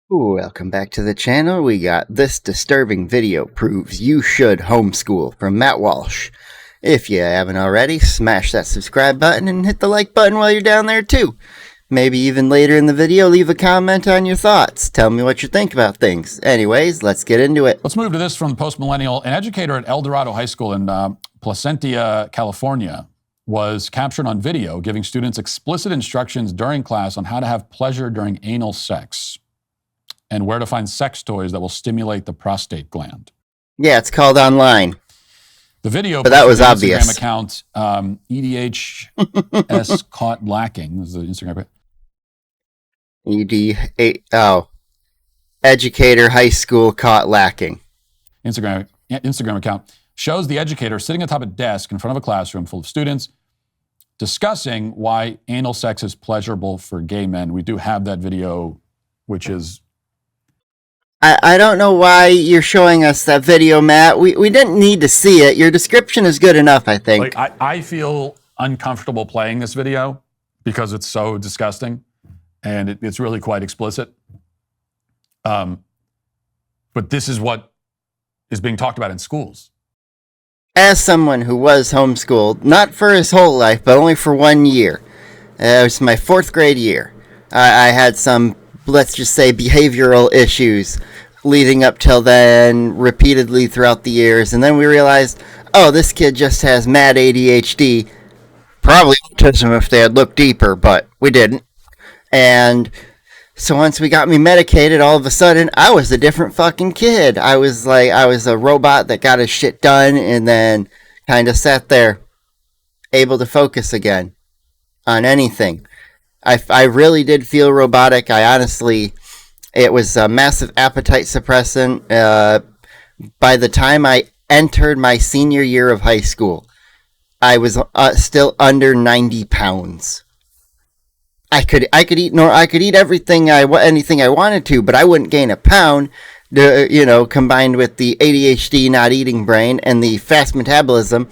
Welcome back to the channel. We got This Disturbing Video Proves You Should Homeschool from Matt Walsh. If you haven't already, smash that subscribe button and hit the like button while you're down there too. Maybe even later in the video, leave a comment on your thoughts. Tell me what you think about things. Anyways, let's get into it. Let's move to this from Post Millennial. An educator at El Dorado High School in Placentia, California, was captured on video giving students explicit instructions during class on how to have pleasure during anal sex and where to find sex toys that will stimulate the prostate gland. Yeah, it's called online. The video, but that was obvious. Instagram account EDHS caught lacking. This is the Instagram. Educator high school caught lacking. Instagram account shows the educator sitting atop a desk in front of a classroom full of students discussing why anal sex is pleasurable for gay men. We do have that video, which is... I don't know why you're showing us that video, Matt. We didn't need to see it. Your description is good enough, I think. Like, I feel uncomfortable playing this video because it's so disgusting and it's really quite explicit. But this is what is being talked about in schools. As someone who was homeschooled, not for his whole life, but only for 1 year, it was my 4th grade year. I had some, let's just say, behavioral issues leading up till then, repeatedly throughout the years, and then we realized, oh, this kid just has mad ADHD, probably autism if they had looked deeper, but we didn't. And so once we got me medicated, all of a sudden, I was a different fucking kid. I was a robot that got his shit done and then kind of sat there, able to focus again on anything. I really did feel robotic. It was a massive appetite suppressant. By the time I entered my senior year of high school, I was still under 90 pounds. I could eat anything I wanted to, but I wouldn't gain a pound. Combined with the ADHD, not eating brain, and the fast metabolism,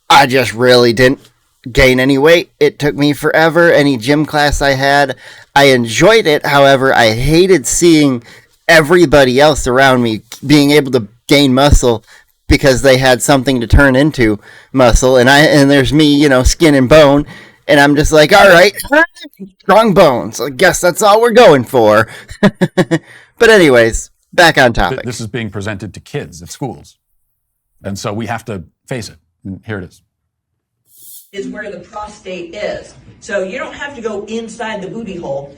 I just really didn't gain any weight. It took me forever. Any gym class I had, I enjoyed it. However, I hated seeing everybody else around me being able to gain muscle because they had something to turn into muscle, and there's me, skin and bone, and I'm just like, all right, strong bones. I guess that's all we're going for. But anyways, back on topic. This is being presented to kids at schools, and so we have to face it. And here it is where the prostate is. So you don't have to go inside the booty hole.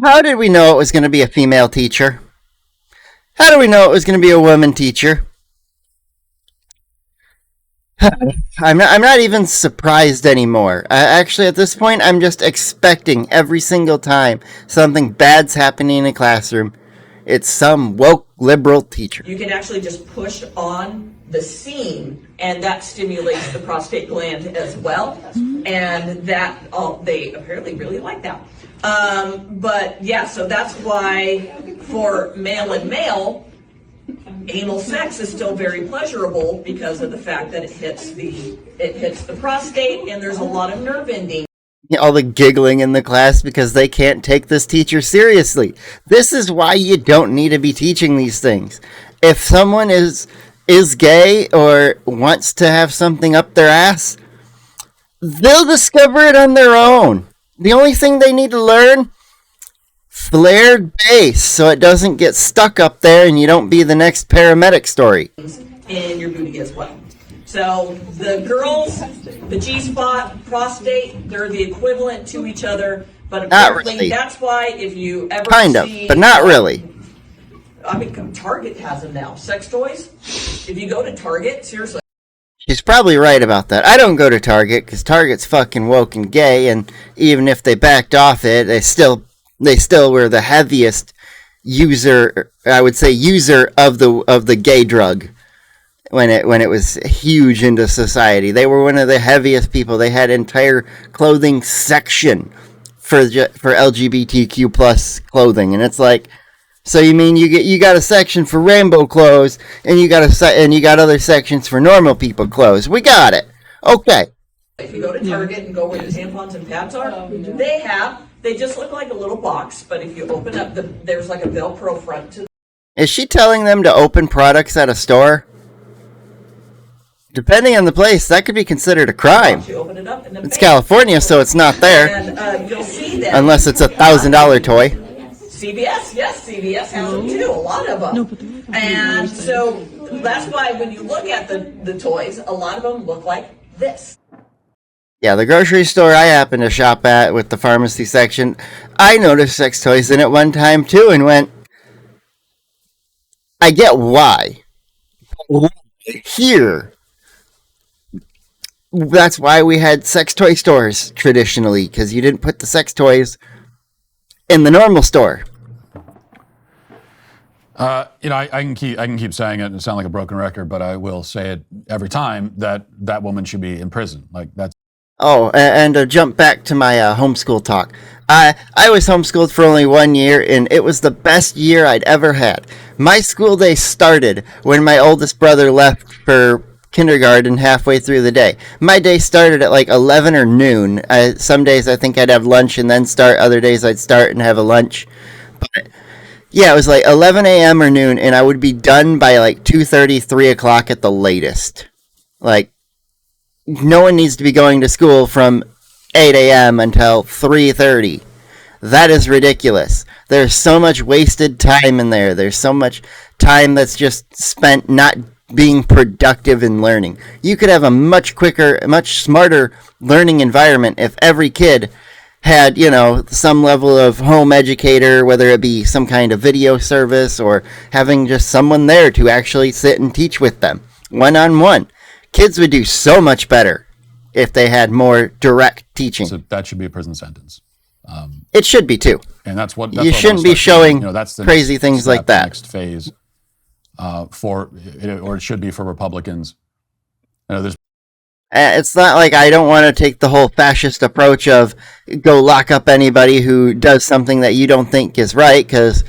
How did we know it was going to be a female teacher? How do we know it was going to be a woman teacher? I'm not even surprised anymore. Actually, at this point, I'm just expecting every single time something bad's happening in a classroom, it's some woke liberal teacher. You can actually just push on the seam, and that stimulates the prostate gland as well. And they apparently really like that. But yeah, so that's why for male and male, anal sex is still very pleasurable because of the fact that it hits the prostate, and there's a lot of nerve endings. All the giggling in the class because they can't take this teacher seriously. This is why you don't need to be teaching these things. If someone is gay or wants to have something up their ass, they'll discover it on their own. The only thing they need to learn, flared bass, so it doesn't get stuck up there and you don't be the next paramedic story. In your booty as well. So the girls, the G-spot, prostate, they're the equivalent to each other, but apparently not really. That's why if you ever kind of, but not really. I mean, Target has them now. Sex toys. If you go to Target, seriously. She's probably right about that. I don't go to Target because Target's fucking woke and gay, and even if they backed off it, they still were the heaviest user, I would say, of the gay drug when it was huge into society. They were one of the heaviest people. They had entire clothing section for LGBTQ plus clothing, and it's like, so you mean you got a section for rainbow clothes and you got other sections for normal people clothes? We got it. Okay. If you go to Target and go where the tampons and pads are, they have They just look like a little box, but if you open up there's like a Velcro front to Is she telling them to open products at a store? Depending on the place, that could be considered a crime. you open it up and then It's California, so it's not there. and you'll see that Unless it's $1,000 toy. CVS, yes, CVS has them too, a lot of them. And so that's why when you look at the toys, a lot of them look like this. Yeah, the grocery store I happen to shop at with the pharmacy section, I noticed sex toys in it one time too and went, I get why. Here. That's why we had sex toy stores traditionally, because you didn't put the sex toys in the normal store. I can keep saying it and sound like a broken record, but I will say it every time that woman should be in prison. Like that's. Oh, and to jump back to my homeschool talk, I was homeschooled for only 1 year, and it was the best year I'd ever had. My school day started when my oldest brother left for kindergarten halfway through the day. My day started at like 11 or noon. Some days I think I'd have lunch and then start. Other days I'd start and have a lunch. But yeah, it was like 11 a.m. or noon, and I would be done by like 2:30, 3 o'clock at the latest. Like, no one needs to be going to school from 8 a.m. until 3:30. That is ridiculous. There's so much wasted time in there. There's so much time that's just spent not being productive in learning. You could have a much quicker, much smarter learning environment if every kid had, some level of home educator, whether it be some kind of video service or having just someone there to actually sit and teach with them, one-on-one. Kids would do so much better if they had more direct teaching. So that should be a prison sentence. It should be too. And that's what you shouldn't be showing that's the crazy things like that. Next phase or it should be for Republicans. There's. It's not like I don't want to take the whole fascist approach of go lock up anybody who does something that you don't think is right, because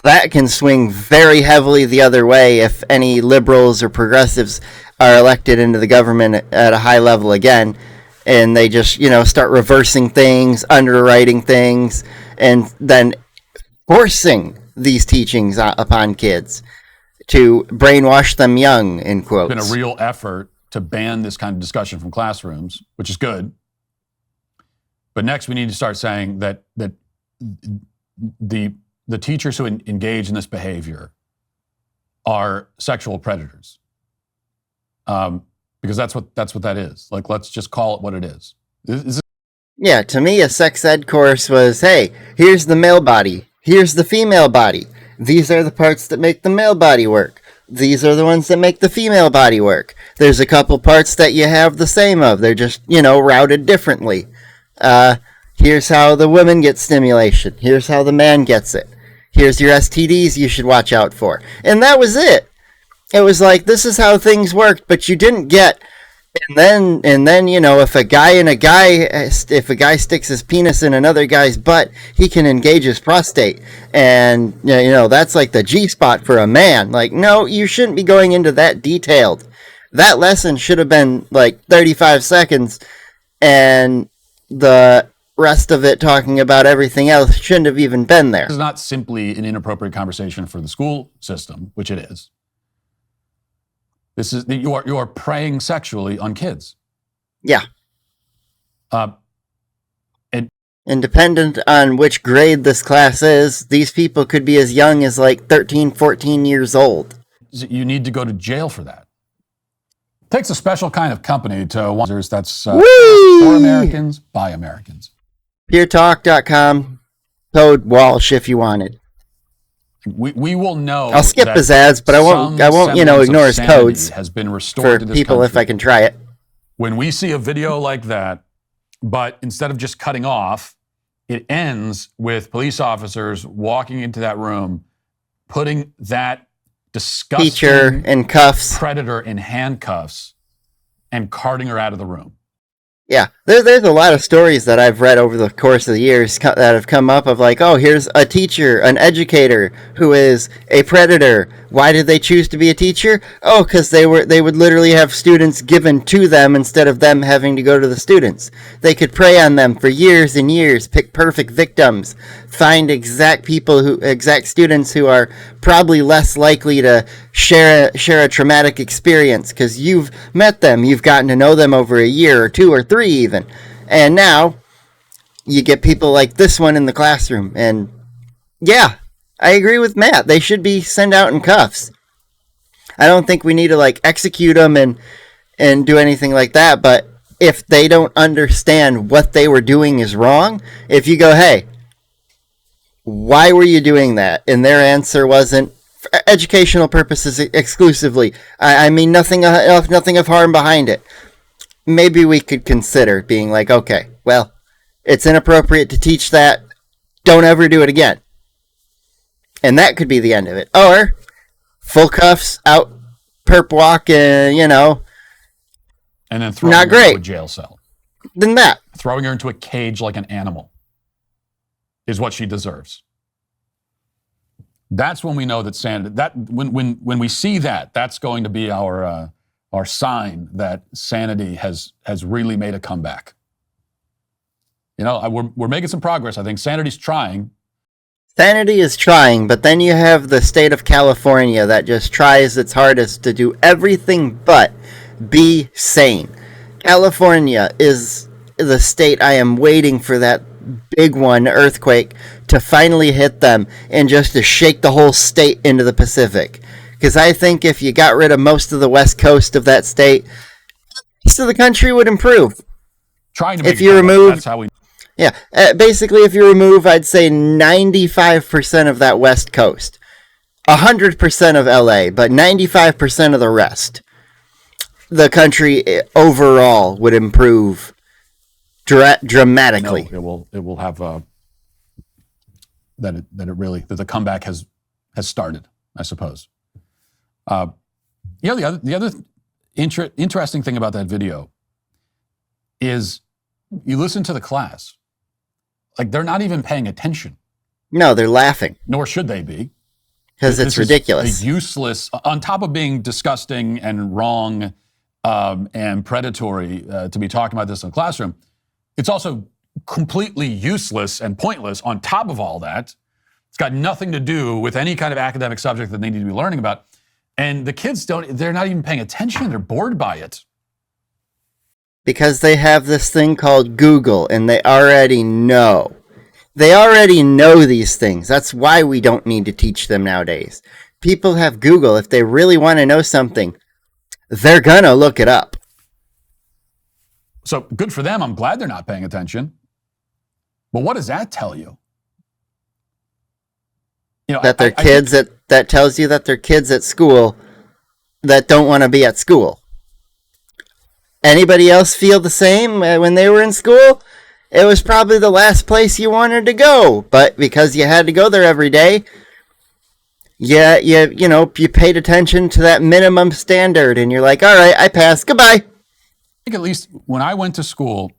that can swing very heavily the other way if any liberals or progressives are elected into the government at a high level again, and they just, start reversing things, underwriting things, and then forcing these teachings upon kids to brainwash them young, in quotes. It's been a real effort to ban this kind of discussion from classrooms, which is good. But next, we need to start saying that the teachers who engage in this behavior are sexual predators, because that's what that is. Like, let's just call it what it is. Yeah, to me, a sex ed course was, hey, here's the male body, here's the female body. These are the parts that make the male body work. These are the ones that make the female body work. There's a couple parts that you have the same of. They're just, routed differently. Here's how the woman gets stimulation. Here's how the man gets it. Here's your STDs you should watch out for. And that was it. It was like, this is how things worked, but you didn't get... And then, if a guy sticks his penis in another guy's butt, he can engage his prostate. And, that's like the G-spot for a man. Like, no, you shouldn't be going into that detailed. That lesson should have been like 35 seconds, and the rest of it talking about everything else shouldn't have even been there. This is not simply an inappropriate conversation for the school system, which it is. This is you are preying sexually on kids. Yeah. And dependent on which grade this class is, these people could be as young as like 13, 14 years old. You need to go to jail for that. It takes a special kind of company to want that's for Americans, by Americans. PureTalk.com, code Walsh if you wanted. We will know. I'll skip his ads, but I won't ignore his codes has been restored for to this people country. if I can try it. When we see a video like that, but instead of just cutting off, it ends with police officers walking into that room, putting that disgusting teacher in cuffs, predator in handcuffs, and carting her out of the room. Yeah, there's a lot of stories that I've read over the course of the years that have come up of like, oh, here's a teacher, an educator who is a predator. Why did they choose to be a teacher? Oh, because they would literally have students given to them instead of them having to go to the students. They could prey on them for years and years, pick perfect victims, find exact students who are probably less likely to share a traumatic experience because you've met them, you've gotten to know them over a year or two or three even, and now you get people like this one in the classroom. And yeah, I agree with Matt. They should be sent out in cuffs. I don't think we need to like execute them and do anything like that. But if they don't understand what they were doing is wrong, if you go, hey, why were you doing that? And their answer wasn't for educational purposes exclusively. I mean nothing of harm behind it. Maybe we could consider being like, okay, well, it's inappropriate to teach that. Don't ever do it again. And that could be the end of it. Or full cuffs, out, perp walk, and and then throwing not her into great. a jail cell. Then that. Throwing her into a cage like an animal is what she deserves. That's when we know that sanity. That when we see that, that's going to be our sign that sanity has really made a comeback. We're making some progress. I think sanity's trying. Sanity is trying, but then you have the state of California that just tries its hardest to do everything but be sane. California is the state I am waiting for that big one, earthquake, to finally hit them and just to shake the whole state into the Pacific. Because I think if you got rid of most of the west coast of that state, the rest of the country would improve. Trying to make if you remove, that's how we. Yeah, basically, if you remove, I'd say 95% of that west coast, 100% of LA, but 95% of the rest, the country overall would improve dramatically. No, it will have that the comeback has started, I suppose. The other interesting thing about that video is you listen to the class, like they're not even paying attention. No, they're laughing. Nor should they be. Because it's ridiculous. Useless, on top of being disgusting and wrong and predatory to be talking about this in the classroom, it's also completely useless and pointless on top of all that. It's got nothing to do with any kind of academic subject that they need to be learning about. And the kids they're not even paying attention. They're bored by it. Because they have this thing called Google, and they already know. They already know these things. That's why we don't need to teach them nowadays. People have Google. If they really want to know something, they're gonna look it up. So good for them. I'm glad they're not paying attention. But what does that tell you? That they're kids that tells you that they're kids at school that don't want to be at school. Anybody else feel the same when they were in school? It was probably the last place you wanted to go, but because you had to go there every day, you paid attention to that minimum standard, and you're like, all right, I passed, goodbye. I think at least when I went to school,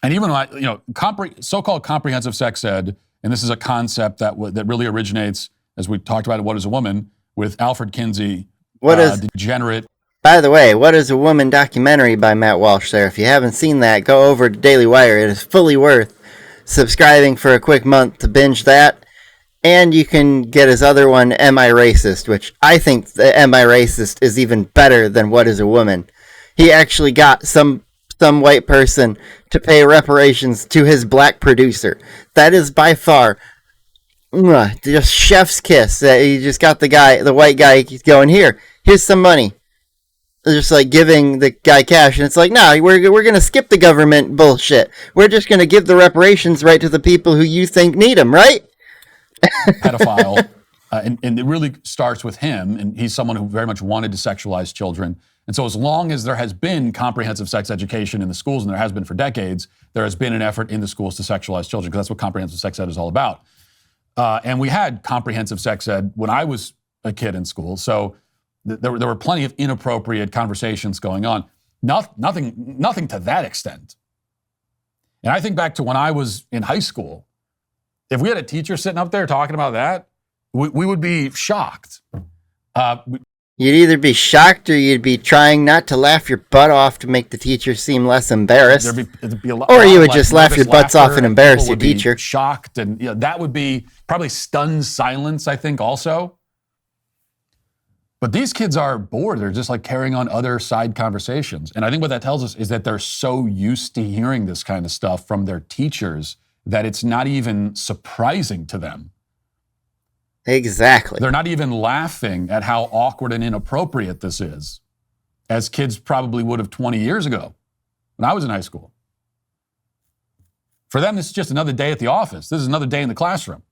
and even when so-called comprehensive sex ed, and this is a concept that really originates, as we talked about, What is a Woman, with Alfred Kinsey, degenerate. By the way, What is a Woman documentary by Matt Walsh there. If you haven't seen that, go over to Daily Wire. It is fully worth subscribing for a quick month to binge that. And you can get his other one, Am I Racist? Which I think the Am I Racist is even better than What is a Woman. He actually got some white person to pay reparations to his black producer. That is by far just chef's kiss. He just got the white guy going, here's some money. Just like giving the guy cash, and it's like, no, we're going to skip the government bullshit. We're just going to give the reparations right to the people who you think need them, right? Pedophile. And it really starts with him, and he's someone who very much wanted to sexualize children. And so as long as there has been comprehensive sex education in the schools, and there has been for decades, there has been an effort in the schools to sexualize children, because that's what comprehensive sex ed is all about. And we had comprehensive sex ed when I was a kid in school. So there were plenty of inappropriate conversations going on. Nothing to that extent. And I think back to when I was in high school. If we had a teacher sitting up there talking about that, we would be shocked. You'd either be shocked or you'd be trying not to laugh your butt off to make the teacher seem less embarrassed. It'd be a lot, or you would just laugh your butts off and embarrass your people would be teacher. Shocked, and that would be probably stunned silence, I think, also. But these kids are bored. They're just like carrying on other side conversations. And I think what that tells us is that they're so used to hearing this kind of stuff from their teachers that it's not even surprising to them. Exactly. They're not even laughing at how awkward and inappropriate this is, as kids probably would have 20 years ago when I was in high school. For them, this is just another day at the office. This is another day in the classroom.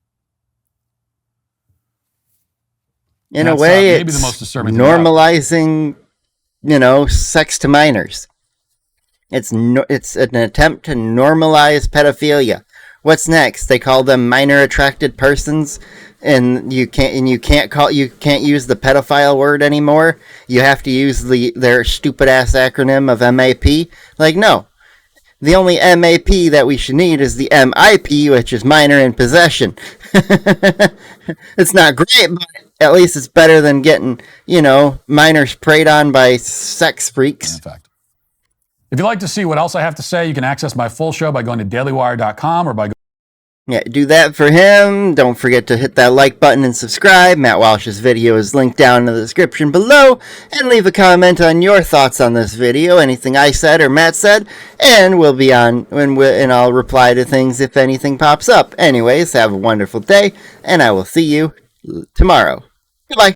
In a way, maybe it's the most disturbing normalizing, sex to minors. It's an attempt to normalize pedophilia. What's next? They call them minor attracted persons, and you can't use the pedophile word anymore. You have to use their stupid ass acronym of MAP. Like, no. The only MAP that we should need is the MIP, which is minor in possession. It's not great, but at least it's better than getting, minors preyed on by sex freaks. In fact. If you'd like to see what else I have to say, you can access my full show by going to dailywire.com or by do that for him. Don't forget to hit that like button and subscribe. Matt Walsh's video is linked down in the description below. And leave a comment on your thoughts on this video, anything I said or Matt said, and we'll be on, and I'll reply to things if anything pops up. Anyways, have a wonderful day, and I will see you tomorrow. Goodbye.